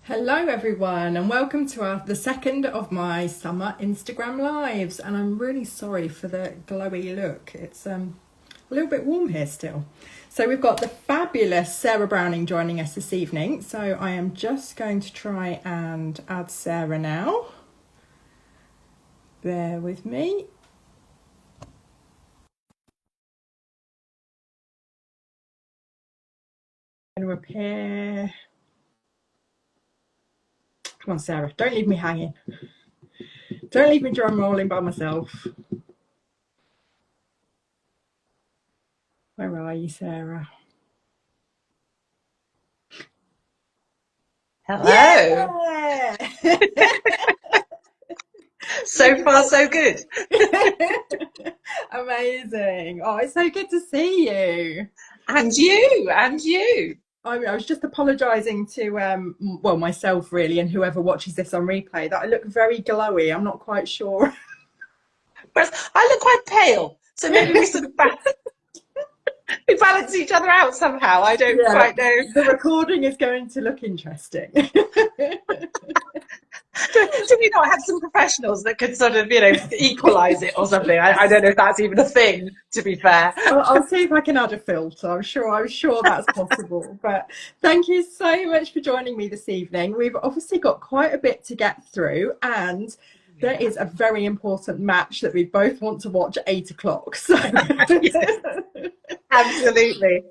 Hello everyone and welcome to the second of my summer Instagram lives, and I'm really sorry for the glowy look. It's a little bit warm here still. So we've got the fabulous Sarah Browning joining us this evening, so I am just going to try and add Sarah now. Bear with me. Going to appear. Come on, Sarah, don't leave me hanging. Don't leave me drum rolling by myself. Where are you, Sarah? Hello. Yeah! So far, so good. Amazing. Oh, it's so good to see you. And you, and you. I was just apologising to, well, myself really, and whoever watches this on replay, that I look very glowy. I'm not quite sure. Whereas I look quite pale, so maybe we sort of we balance each other out somehow. I don't Yeah, quite know. the recording is going to look interesting. Do we not have some professionals that could sort of, equalise it or something? I don't know if that's even a thing, to be fair. I'll see if I can add a filter. I'm sure that's possible. But thank you so much for joining me this evening. We've obviously got quite a bit to get through, and there is a very important match that we both want to watch at 8 o'clock. So Yes, absolutely.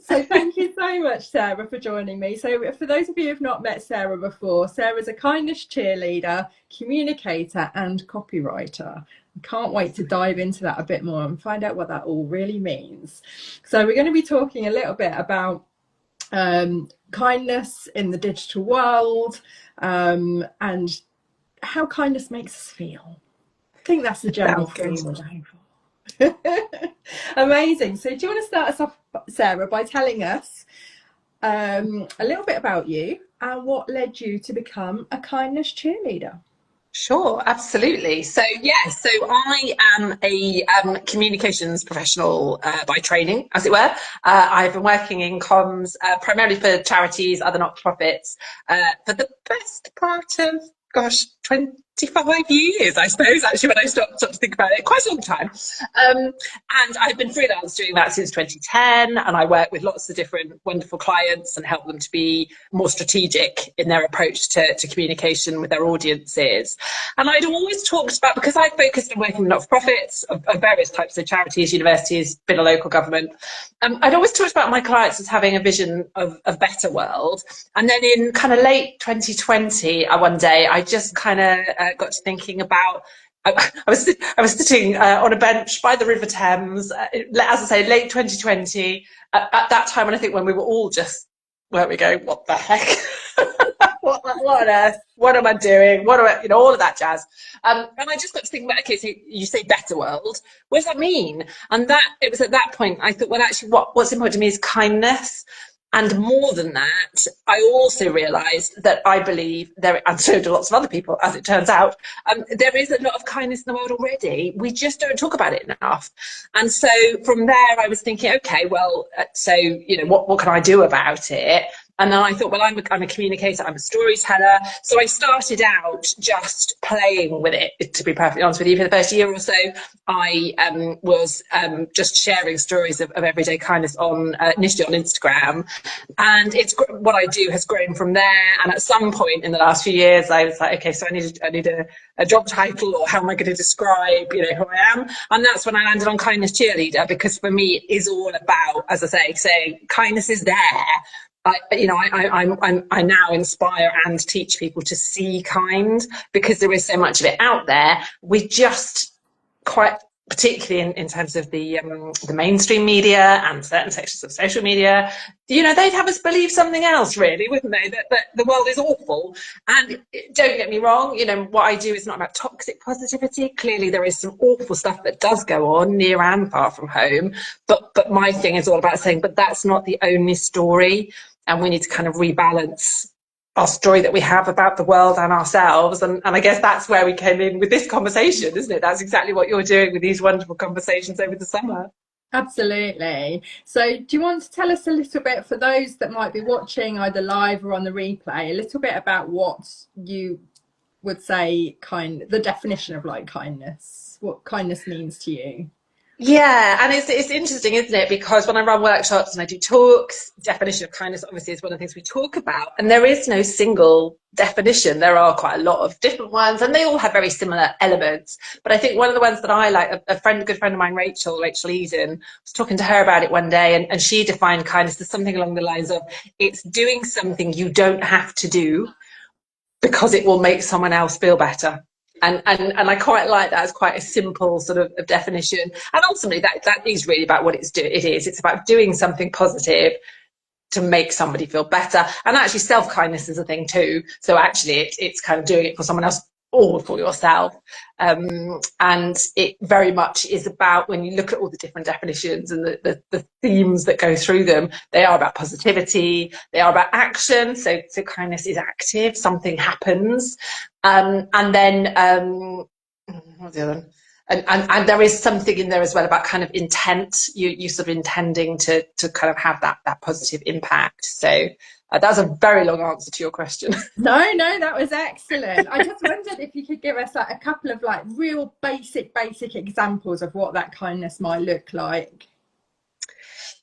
So thank you so much, Sarah, for joining me. So for those of you who've not met Sarah before, Sarah's a kindness cheerleader, communicator, and copywriter. I can't wait to dive into that a bit more and find out what that all really means. So we're going to be talking a little bit about kindness in the digital world, and how kindness makes us feel. I think that's the general Sounds good. theme we're going for. Amazing. So do you want to start us off, Sarah, by telling us a little bit about you and what led you to become a kindness cheerleader? Sure, absolutely. So, yeah, so I am a communications professional by training, as it were. I've been working in comms primarily for charities, other not-for-profits, for the best part of, 25 years, I suppose, actually, when I stopped to think about it. Quite a long time. And I've been freelance doing that since 2010, and I work with lots of different wonderful clients and help them to be more strategic in their approach to communication with their audiences. And I'd always talked about, because I focused on working with not-for-profits of various types of charities, universities, bit of local government, I'd always talked about my clients as having a vision of a better world. And then in kind of late 2020, one day, I just kind of got to thinking about, I was sitting on a bench by the River Thames, as I say, late 2020, at that time, and I think when we were all just, where we go, what the heck? what on earth? What am I doing? What do I, all of that jazz. And I just got to think about, okay, so you say better world. What does that mean? And it was at that point I thought, well, actually, what's important to me is kindness. And more than that, I also realised that I believe there, and so do lots of other people, as it turns out, there is a lot of kindness in the world already. We just don't talk about it enough. And so from there, I was thinking, okay, well, so, what can I do about it? And then I thought, well, I'm a communicator, I'm a storyteller. So I started out just playing with it, to be perfectly honest with you. For the first year or so, I was just sharing stories of everyday kindness initially on Instagram. And what I do has grown from there. And at some point in the last few years, I was like, okay, so I need a job title, or how am I going to describe, who I am? And that's when I landed on kindness cheerleader, because for me, it is all about, as I say, saying kindness is there. I now inspire and teach people to see kind, because there is so much of it out there. We just quite, particularly in terms of the mainstream media and certain sections of social media, they'd have us believe something else, really, wouldn't they? That the world is awful. And don't get me wrong, what I do is not about toxic positivity. Clearly, there is some awful stuff that does go on near and far from home. But my thing is all about saying, but that's not the only story. And we need to kind of rebalance our story that we have about the world and ourselves. And I guess that's where we came in with this conversation, isn't it? That's exactly what you're doing with these wonderful conversations over the summer. Absolutely. So, do you want to tell us a little bit, for those that might be watching either live or on the replay, a little bit about what you would say the definition of like kindness, what kindness means to you? Yeah, and it's interesting, isn't it? Because when I run workshops and I do talks, definition of kindness obviously is one of the things we talk about, and there is no single definition. There are quite a lot of different ones, and they all have very similar elements. But I think one of the ones that I like, a good friend of mine, Rachel Eden, was talking to her about it one day, and she defined kindness as something along the lines of it's doing something you don't have to do because it will make someone else feel better. And I quite like that as quite a simple sort of definition. And ultimately, that is really about what it is. It's about doing something positive to make somebody feel better. And actually, self-kindness is a thing too. So actually, it's kind of doing it for someone else or for yourself. And it very much is about, when you look at all the different definitions and the themes that go through them, they are about positivity, they are about action. So kindness is active, something happens. And then, what's the other one? And there is something in there as well about kind of intent, you sort of intending to kind of have that positive impact. So that's a very long answer to your question. No, that was excellent. I just wondered if you could give us like a couple of like real basic examples of what that kindness might look like.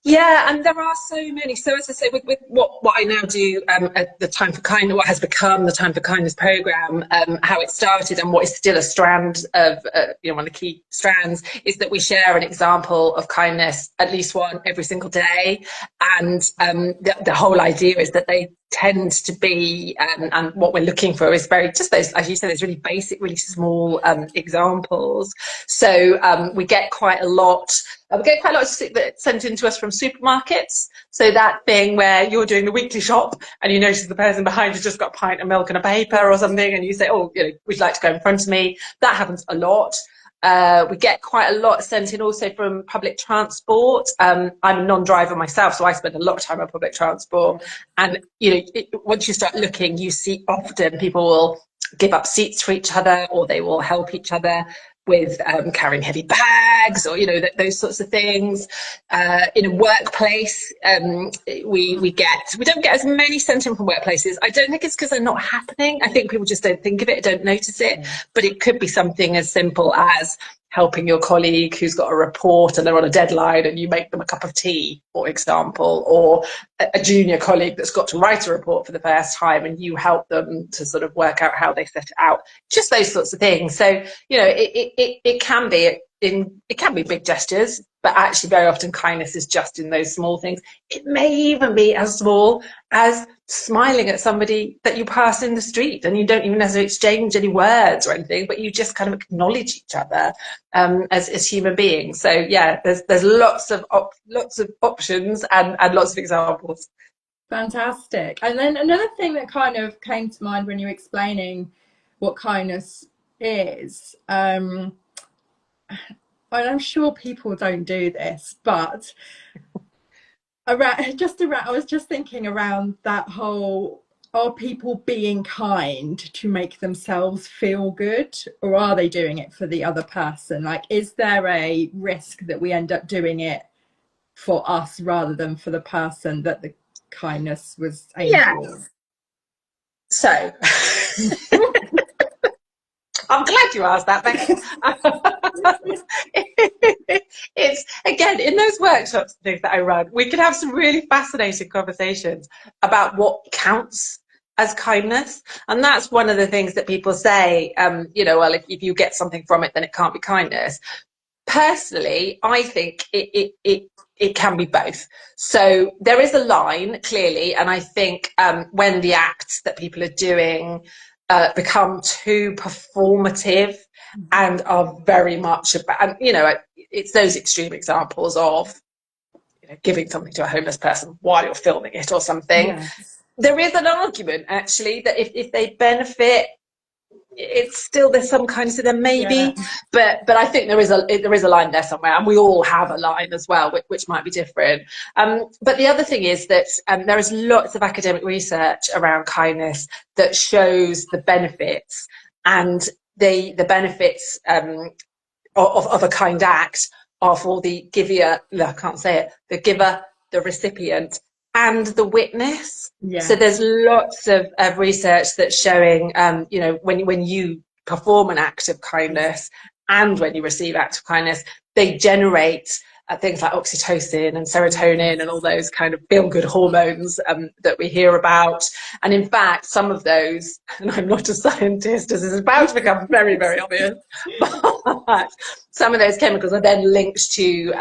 Yeah, and there are so many. So as I say, with what I now do at the Time for Kindness, what has become the Time for Kindness program, how it started and what is still a strand of, one of the key strands, is that we share an example of kindness, at least one every single day. And the whole idea is that they tend to be, and what we're looking for is very, just those, as you said, those really basic, really small examples. So we get quite a lot. We get quite a lot sent in to us from supermarkets. So that thing where you're doing the weekly shop and you notice the person behind you just got a pint of milk and a paper or something, and you say, oh, would you like to go in front of me? That happens a lot. We get quite a lot sent in also from public transport. I'm a non-driver myself, so I spend a lot of time on public transport. And, once you start looking, you see often people will give up seats for each other, or they will help each other with carrying heavy bags, or those sorts of things. In a workplace, we don't get as many sent in from workplaces. I don't think it's because they're not happening. I think people just don't think of it, don't notice it. But it could be something as simple as helping your colleague who's got a report and they're on a deadline, and you make them a cup of tea, for example, or a junior colleague that's got to write a report for the first time and you help them to sort of work out how they set it out. Just those sorts of things. So, it can be big gestures, but actually very often kindness is just in those small things. It may even be as small as smiling at somebody that you pass in the street, and you don't even necessarily exchange any words or anything, but you just kind of acknowledge each other as human beings. So yeah, there's lots of options and lots of examples. Fantastic. And then another thing that kind of came to mind when you were explaining what kindness is, and I'm sure people don't do this, but I was just thinking around that whole, are people being kind to make themselves feel good, or are they doing it for the other person? Like, is there a risk that we end up doing it for us rather than for the person that the kindness was aimed towards? So I'm glad you asked that, Becky. It's, again, in those workshops and things that I run, we can have some really fascinating conversations about what counts as kindness. And that's one of the things that people say, well, if you get something from it, then it can't be kindness. Personally, I think it can be both. So there is a line, clearly, and I think when the acts that people are doing become too performative and are very much about, and it's those extreme examples of giving something to a homeless person while you're filming it or something. Yes. There is an argument actually that if they benefit, it's still, there's some kind of, so there may be, but I think there is a line there somewhere, and we all have a line as well, which might be different. But the other thing is that there is lots of academic research around kindness that shows the benefits, and the benefits of a kind act are for the giver, no, I can't say it, the giver, the recipient, and the witness. Yeah. So there's lots of research that's showing, when you perform an act of kindness and when you receive acts of kindness, they generate things like oxytocin and serotonin and all those kind of feel-good hormones that we hear about. And in fact, some of those, and I'm not a scientist, as is about to become very, very obvious, but some of those chemicals are then linked to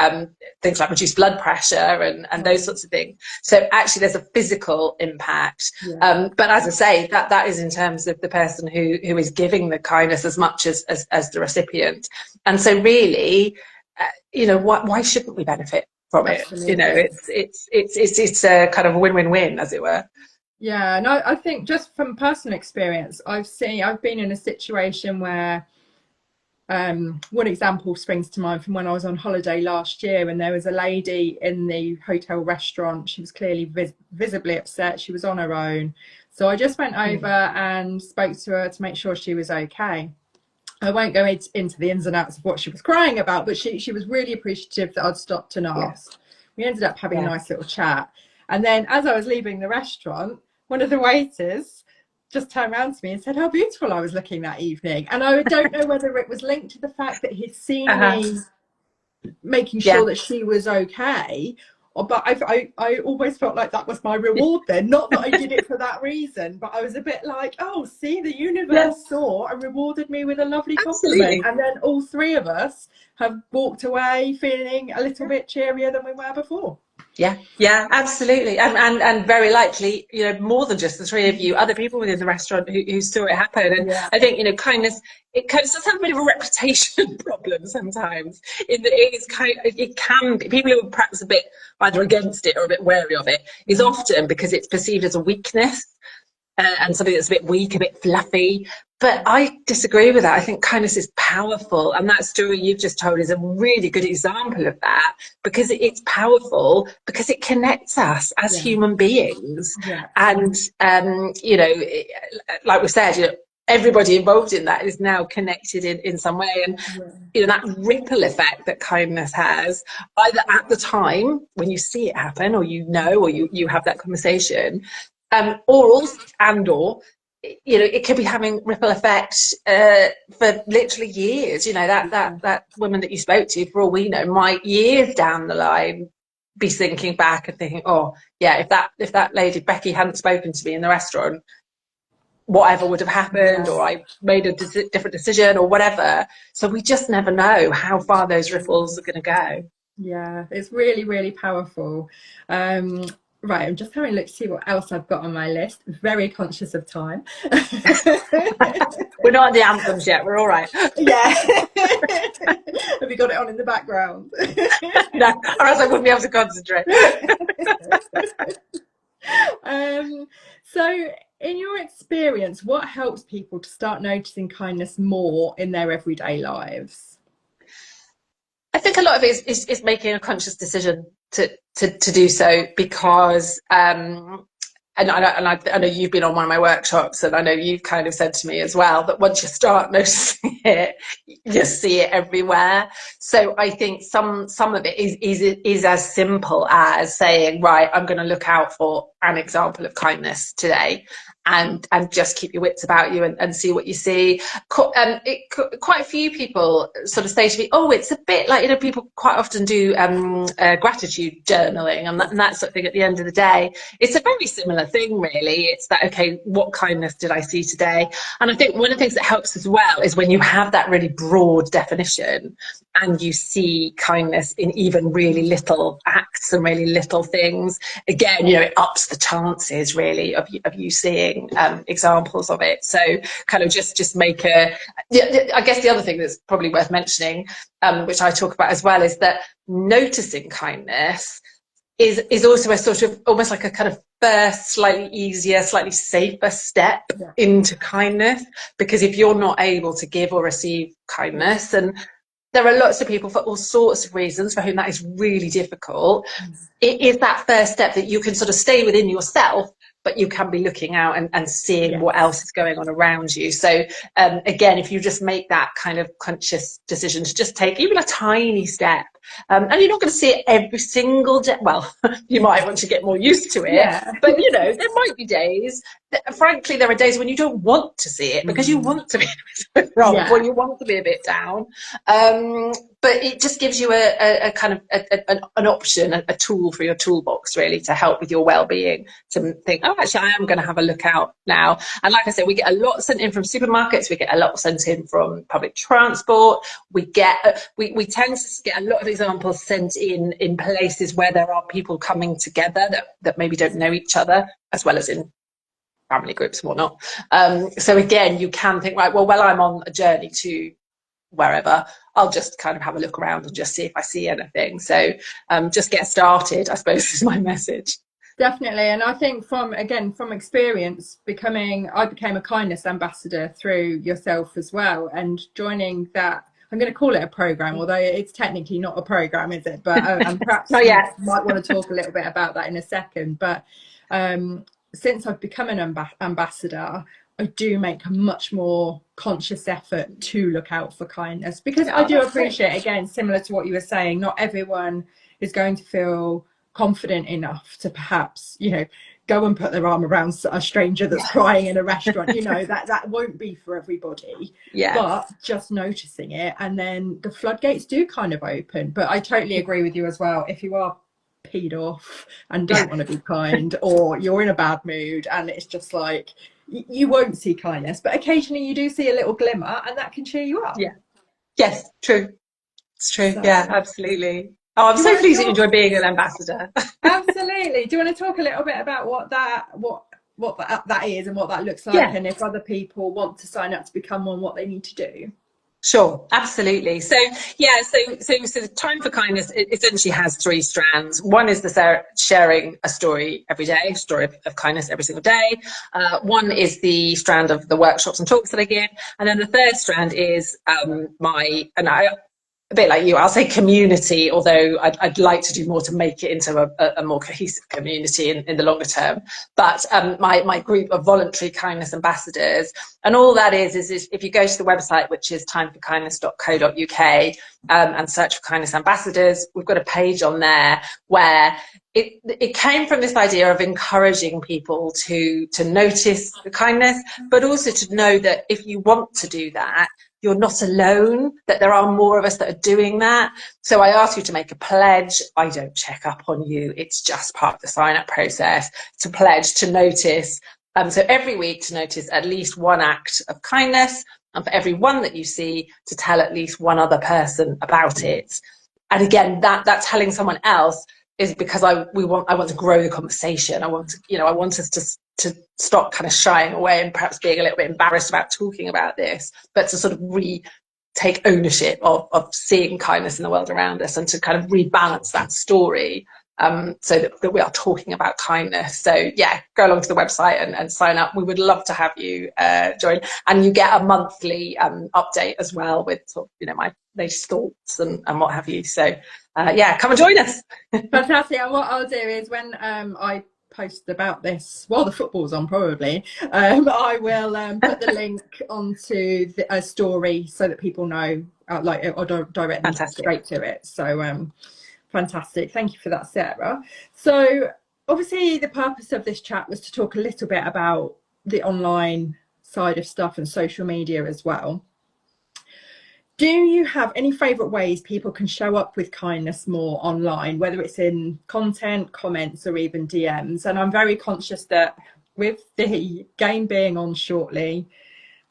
things like reduced blood pressure and those sorts of things. So actually there's a physical impact. But as I say, that is in terms of the person who is giving the kindness as much as the recipient. And so really, why shouldn't we benefit from it? Absolutely. It's a kind of win-win-win, as it were. Yeah, and I think just from personal experience, I've been in a situation where one example springs to mind from when I was on holiday last year, and there was a lady in the hotel restaurant. She was clearly visibly upset. She was on her own. So I just went over and spoke to her to make sure she was okay. I won't go into the ins and outs of what she was crying about, but she was really appreciative that I'd stopped and asked. We ended up having a nice little chat. And then as I was leaving the restaurant, one of the waiters just turned around to me and said how beautiful I was looking that evening. And I don't know whether it was linked to the fact that he'd seen me making sure that she was okay, but I always felt like that was my reward then. Not that I did it for that reason, but I was a bit like, oh, see, the universe saw and rewarded me with a lovely compliment. And then all three of us have walked away feeling a little bit cheerier than we were before. Yeah, absolutely. And very likely, more than just the three of you, other people within the restaurant who saw it happen. And I think, kindness, it does have a bit of a reputation problem sometimes. It can be, people who are perhaps a bit either against it or a bit wary of it, is often because it's perceived as a weakness. And something that's a bit weak, a bit fluffy. But I disagree with that. I think kindness is powerful. And that story you've just told is a really good example of that, because it's powerful, because it connects us as human beings. And, like we said, everybody involved in that is now connected in some way. And, that ripple effect that kindness has, either at the time when you see it happen, or or you have that conversation, or it could be having ripple effects for literally years. That woman that you spoke to, for all we know, might years down the line be thinking back and thinking, oh yeah, if that lady Becky hadn't spoken to me in the restaurant, whatever would have happened, or I made a different decision or whatever. So we just never know how far those ripples are going to go. Yeah, it's really, really powerful. Right, I'm just having a look to see what else I've got on my list. Very conscious of time. We're not at the anthems yet. We're all right. Yeah. Have you got it on in the background? No, or else I wouldn't be able to concentrate. So, in your experience, what helps people to start noticing kindness more in their everyday lives? I think a lot of it is making a conscious decision to do so, because and I know you've been on one of my workshops, and I know you've kind of said to me as well that once you start noticing it, you see it everywhere. So I think some of it is as simple as saying, right, I'm going to look out for an example of kindness today, and just keep your wits about you and see what you see. Quite a few people sort of say to me, oh, it's a bit like, people quite often do gratitude journaling and that sort of thing at the end of the day. It's a very similar thing, really. It's that, okay, what kindness did I see today? And I think one of the things that helps as well is when you have that really broad definition and you see kindness in even really little acts and really little things, again, it ups the chances really of you seeing examples of it. So kind of just make I guess the other thing that's probably worth mentioning, which I talk about as well, is that noticing kindness is also a sort of almost like a kind of first, slightly easier, slightly safer step into kindness. Because if you're not able to give or receive kindness, and there are lots of people for all sorts of reasons for whom that is really difficult, it is that first step that you can sort of stay within yourself but you can be looking out and seeing what else Yes. is going on around you. So again, if you just make that kind of conscious decision to just take even a tiny step, and you're not going to see it every single day. Well, you might want to get more used to it, Yeah. but you know, there might be days that, frankly, there are days when you don't want to see it because you want to be a bit rump or Yeah. you want to be a bit down. But it just gives you a kind of an option, a tool for your toolbox, really, to help with your well-being, to think, oh, actually, I am going to have a look out now. And like I said, we get a lot sent in from supermarkets. We get a lot sent in from public transport. We tend to get a lot of examples sent in places where there are people coming together that maybe don't know each other, as well as in family groups and whatnot. So again, you can think, right, well, while I'm on a journey to wherever, I'll just kind of have a look around and just see if I see anything. So just get started, I suppose, is my message. Definitely. And I think from experience, I became a kindness ambassador through yourself as well, and joining that, I'm going to call it a program, although it's technically not a program, is it? But and perhaps Not you yet. might want to talk a little bit about that in a second. But since I've become an ambassador, I do make a much more conscious effort to look out for kindness, because I do appreciate, again, similar to what you were saying, not everyone is going to feel confident enough to perhaps, go and put their arm around a stranger that's crying in a restaurant. That won't be for everybody. Yeah. But just noticing it, and then the floodgates do kind of open. But I totally agree with you as well. If you are peed off and don't want to be kind, or you're in a bad mood and it's just like, you won't see kindness, but occasionally you do see a little glimmer, and that can cheer you up. Yeah. Yes, true. It's true. So, Yeah, absolutely. Oh, I'm so pleased that you enjoy being an ambassador. Absolutely. Do you want to talk a little bit about what that is and what that looks like, Yeah. and if other people want to sign up to become one, what they need to do? Sure, absolutely. So the Time for Kindness, it essentially has three strands. One is the sharing a story every day, story of kindness every single day. One is the strand of the workshops and talks that I give, and then the third strand is a bit like you, I'll say community, although I'd like to do more to make it into a more cohesive community in the longer term. But my group of voluntary kindness ambassadors, and all that is if you go to the website, which is timeforkindness.co.uk, and search for kindness ambassadors, we've got a page on there where it came from this idea of encouraging people to notice the kindness, but also to know that if you want to do that, you're not alone, that there are more of us that are doing that. So I ask you to make a pledge. I don't check up on you. It's just part of the sign up process to pledge to notice. So every week to notice at least one act of kindness, and for every one that you see, to tell at least one other person about it. And again, that telling someone else is because I want to grow the conversation. I want us to stop kind of shying away and perhaps being a little bit embarrassed about talking about this, but to sort of take ownership of seeing kindness in the world around us, and to kind of rebalance that story, so that we are talking about kindness. So yeah, go along to the website and sign up. We would love to have you join, and you get a monthly update as well with sort of, my latest thoughts and what have you. So yeah, come and join us. Fantastic. And what I'll do is, when I post about this while the football's on, probably, I will put the link onto a story so that people know, or direct them straight to it. So fantastic. Thank you for that, Sarah. So obviously the purpose of this chat was to talk a little bit about the online side of stuff and social media as well. Do you have any favourite ways people can show up with kindness more online, whether it's in content, comments, or even DMs? And I'm very conscious that with the game being on shortly,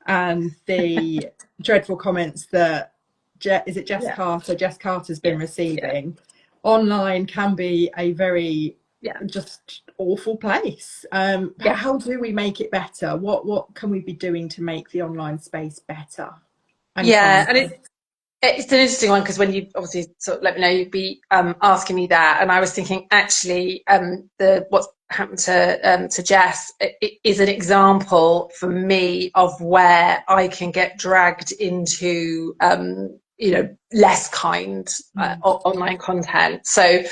and the dreadful comments that Jess Carter's been receiving, online can be a very just awful place. How do we make it better? What can we be doing to make the online space better? And it's an interesting one, because when you obviously sort of let me know, you'd be asking me that, and I was thinking actually what's happened to Jess is an example for me of where I can get dragged into less kind online content. So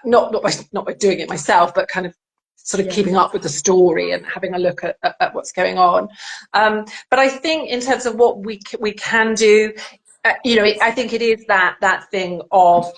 not by doing it myself, but kind of sort of keeping up with the story and having a look at what's going on. But I think in terms of what we can do, I think it is that thing of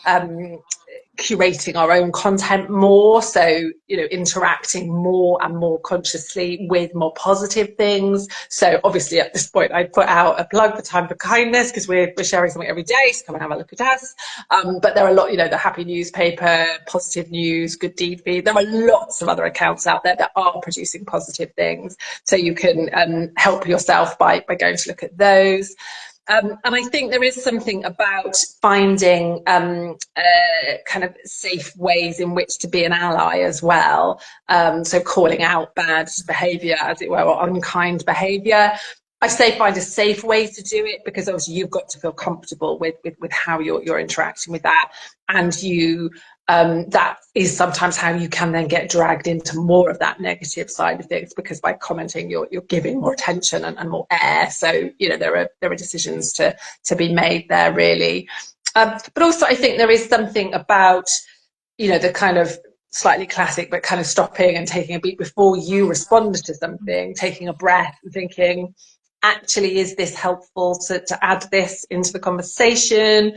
curating our own content more, so interacting more and more consciously with more positive things. So obviously at this point I put out a plug for Time for Kindness, because we're sharing something every day, so come and have a look at us. But there are a lot, the Happy Newspaper, Positive News, Good Deed Feed, there are lots of other accounts out there that are producing positive things, so you can help yourself by going to look at those. And I think there is something about finding kind of safe ways in which to be an ally as well. So calling out bad behaviour, as it were, or unkind behaviour. I say find a safe way to do it, because obviously you've got to feel comfortable with how you're interacting with that, and that is sometimes how you can then get dragged into more of that negative side of things, because by commenting you're giving more attention and more air. So there are decisions to be made there, really. But also I think there is something about the kind of slightly classic, but kind of stopping and taking a beat before you respond to something, taking a breath and thinking, actually, is this helpful to add this into the conversation?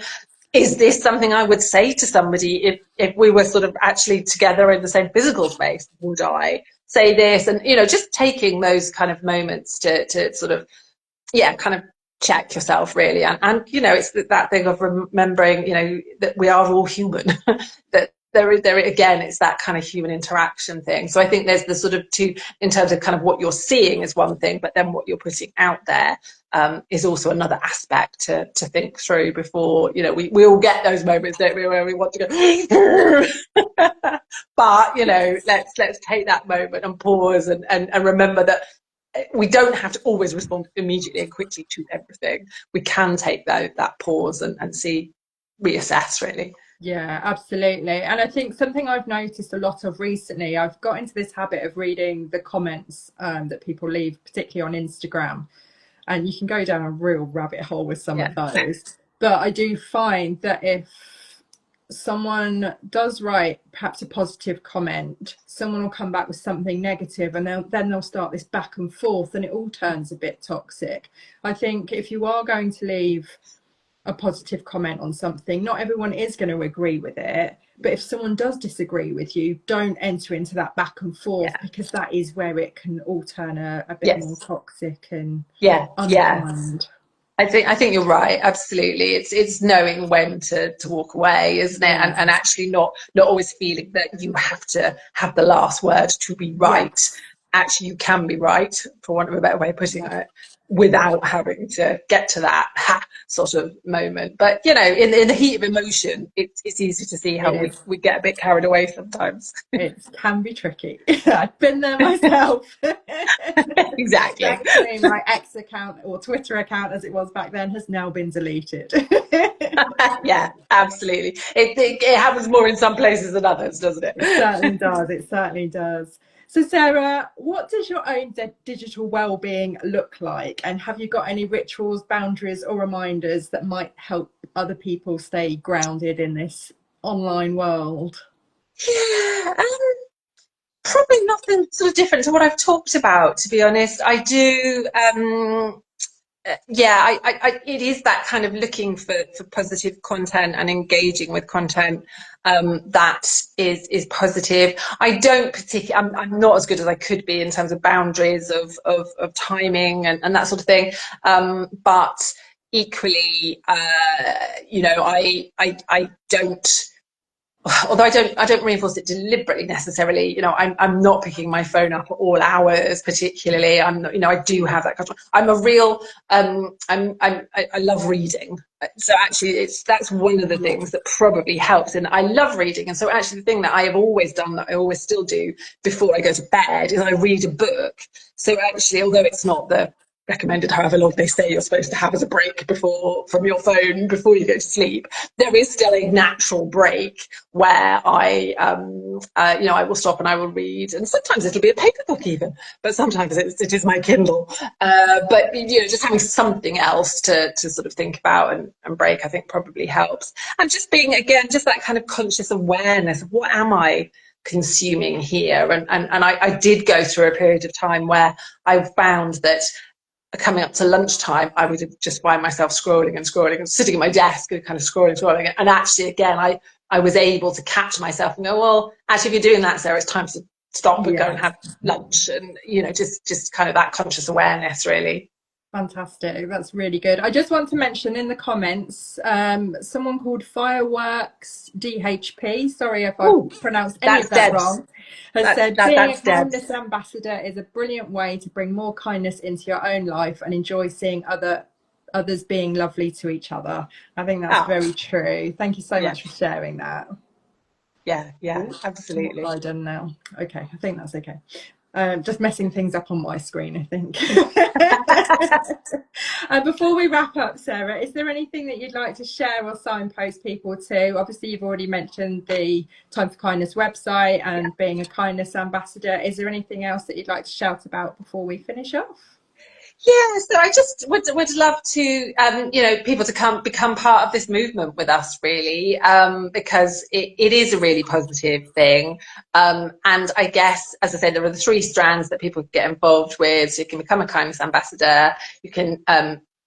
Is this something I would say to somebody if we were sort of actually together in the same physical space? Would I say this? And just taking those kind of moments to sort of kind of check yourself, really. And it's that thing of remembering that we are all human. that there again, it's that kind of human interaction thing. So I think there's the sort of two, in terms of kind of what you're seeing is one thing, but then what you're putting out there is also another aspect to think through before, we all get those moments, don't we, where we want to go, but, let's take that moment and pause and remember that we don't have to always respond immediately and quickly to everything. We can take that pause and see, reassess, really. Yeah, absolutely. And I think something I've noticed a lot of recently, I've got into this habit of reading the comments that people leave, particularly on Instagram. And you can go down a real rabbit hole with some of those. But I do find that if someone does write perhaps a positive comment, someone will come back with something negative, and then they'll start this back and forth, and it all turns a bit toxic. I think if you are going to leave a positive comment on something, not everyone is going to agree with it, but if someone does disagree with you, don't enter into that back and forth, because that is where it can all turn a bit more toxic and unkind. I think you're right. Absolutely. It's knowing when to walk away, isn't it? And actually not always feeling that you have to have the last word to be right. Actually, you can be right, for want of a better way of putting it, without having to get to that sort of moment. But in the heat of emotion, it's easy to see how we get a bit carried away sometimes. It can be tricky. I've been there myself. Exactly. My X account, or Twitter account as it was back then, has now been deleted. Yeah, absolutely. It happens more in some places than others, doesn't it? It certainly does. So Sarah, what does your own digital well-being look like? And have you got any rituals, boundaries or reminders that might help other people stay grounded in this online world? Yeah, probably nothing sort of different to what I've talked about, to be honest. I do... it is that kind of looking for positive content and engaging with content that is positive. I don't particularly, I'm not as good as I could be in terms of boundaries of timing and that sort of thing. But equally, I don't. Although I don't reinforce it deliberately necessarily, I'm not picking my phone up at all hours particularly. I'm not, I do have that control. I'm a real, I love reading. So actually that's one of the things that probably helps. And I love reading. And so actually the thing that I have always done, that I always still do before I go to bed, is I read a book. So actually, although it's not the recommended however long they say you're supposed to have as a break from your phone before you go to sleep, there is still a natural break where I will stop and I will read, and sometimes it'll be a paper book even, but sometimes it is my Kindle. But just having something else to sort of think about and break, I think probably helps. And just being, again, just that kind of conscious awareness of what am I consuming here. And I did go through a period of time where I found that coming up to lunchtime, I would just find myself scrolling and sitting at my desk and kind of scrolling. And actually, again, I was able to catch myself and go, well, actually, if you're doing that, Sarah, it's time to stop and go and have lunch. And, just kind of that conscious awareness, really. Fantastic. That's really good. I just want to mention in the comments, someone called Fireworks DHP, sorry if I pronounced any of that wrong, has said, being a kindness ambassador is a brilliant way to bring more kindness into your own life and enjoy seeing others being lovely to each other. I think that's very true. Thank you so much for sharing that. Yeah, absolutely. What have I done now? Okay, I think that's okay. Just messing things up on my screen, I think. Before we wrap up, Sarah, is there anything that you'd like to share or signpost people to? Obviously, you've already mentioned the Time for Kindness website and being a kindness ambassador. Is there anything else that you'd like to shout about before we finish off? Yeah, so I just would love to, people to become part of this movement with us, really, because it is a really positive thing. And I guess, as I said, there are the 3 strands that people get involved with. So you can become a kindness ambassador, you can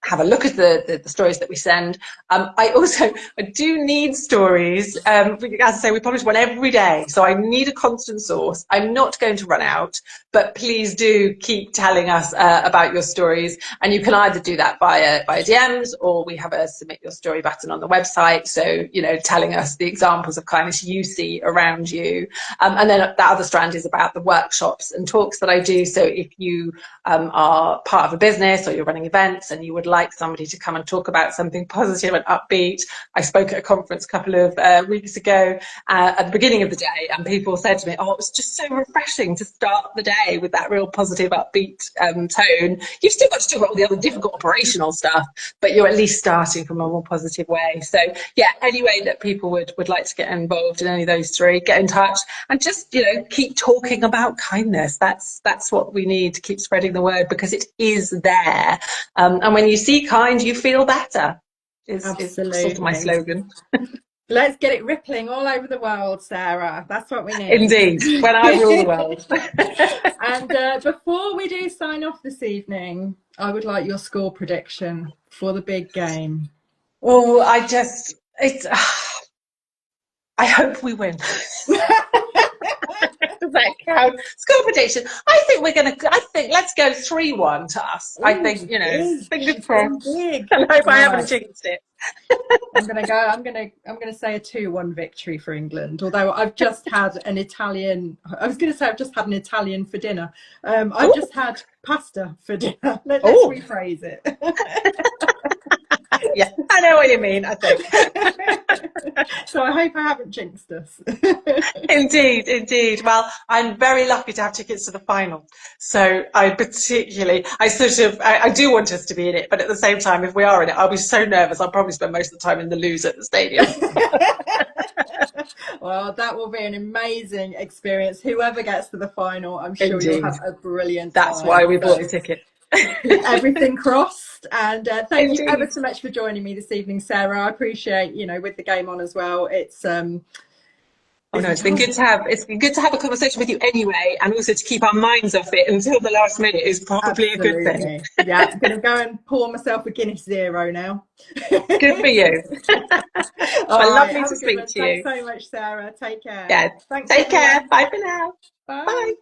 have a look at the stories that we send. I do need stories. As I say, we publish one every day, so I need a constant source. I'm not going to run out, but please do keep telling us about your stories. And you can either do that via DMs, or we have a submit your story button on the website. So, telling us the examples of kindness you see around you. And then that other strand is about the workshops and talks that I do. So if you are part of a business or you're running events and you would like somebody to come and talk about something positive and upbeat. I spoke at a conference a couple of weeks ago at the beginning of the day, and people said to me, oh, it was just so refreshing to start the day with that real positive, upbeat tone. You've still got to talk about all the other difficult operational stuff, but you're at least starting from a more positive way. So yeah, any way that people would like to get involved in any of those 3, get in touch and just, keep talking about kindness. That's what we need to keep spreading the word, because it is there. And when you see kind, you feel better, is sort of my slogan. Let's get it rippling all over the world, Sarah. That's what we need. Indeed, when I rule the world. And before we do sign off this evening, I would like your score prediction for the big game. Oh, I hope we win. Does that count? Score prediction. I think let's go 3-1 to us. Ooh, I think, fingers crossed. I hope I haven't jinxed it. I'm gonna say a 2-1 victory for England. Although I've just had an Italian for dinner. I've just had pasta for dinner. Let's rephrase it. Yeah, I know what you mean, I think. So I hope I haven't jinxed us. Indeed. Well, I'm very lucky to have tickets to the final. So I do want us to be in it, but at the same time, if we are in it, I'll be so nervous. I'll probably spend most of the time in the loos at the stadium. Well, that will be an amazing experience. Whoever gets to the final, I'm sure you'll have a brilliant time. That's why we bought the ticket. Everything crossed. And thank you ever so much for joining me this evening, Sarah. I appreciate, with the game on as well. It's it's been good to have a conversation with you anyway, and also to keep our minds off it until the last minute is probably a good thing. Yeah, I'm going to go and pour myself a Guinness Zero now. Good for you. Lovely to speak to you. Thanks so much, Sarah. Take care. Yeah. Thanks. Take care. Bye for now. Bye. Bye.